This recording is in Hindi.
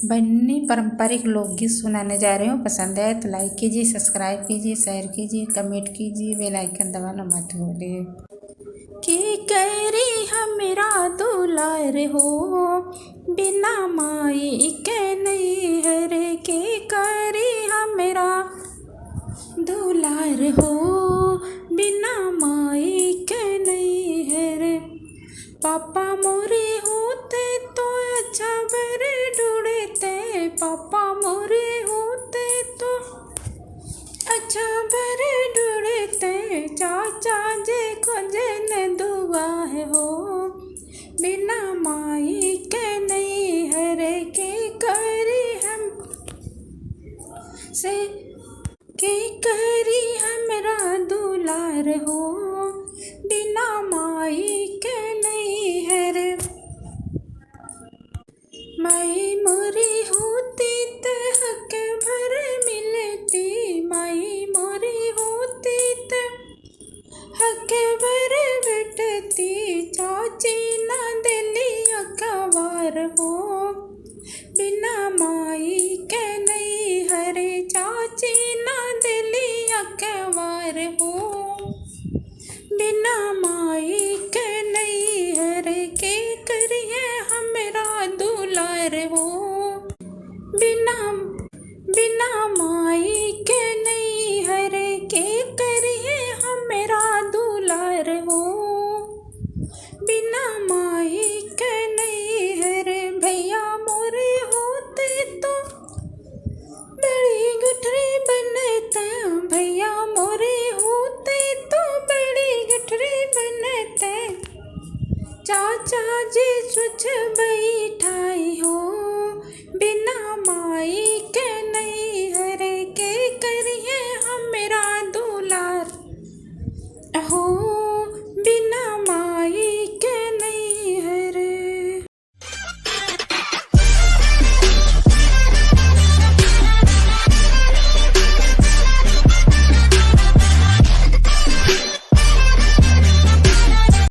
बन्नी पारंपरिक लोकगीत सुनाने जा रही हूँ। पसंद आए तो लाइक कीजिए, सब्सक्राइब कीजिए, शेयर कीजिए, कमेंट कीजिए, बेल आइकन दबाना मत भूलिए। कि कैरी हमरा दुलार हो, बिना माई के नहीं है रे। कि कैरी हमरा दुलार हो, बिना माई के नहीं है रे। पापा मोरे होते तो अच्छा बर ढूंढते, पापा मोरे होते तो अच्छा बर ढूंढते। चाचा जे खोजन दुआ है हो, बिना माई के नहीं है रे। के करी हम से के करी हमरा दुलार हो, बिना माई के नहीं है रे। माई मोरी होती त हक भर मिलती, माई मोरी होती त हक भर बेटती। चाची ना दिली अखबार हो, बिना माई के नहीं हरे। चाची ना दिली अखबार हो, बिना माई के नहीं हरे। के करिए हमरा दुलार हो, बिना माई के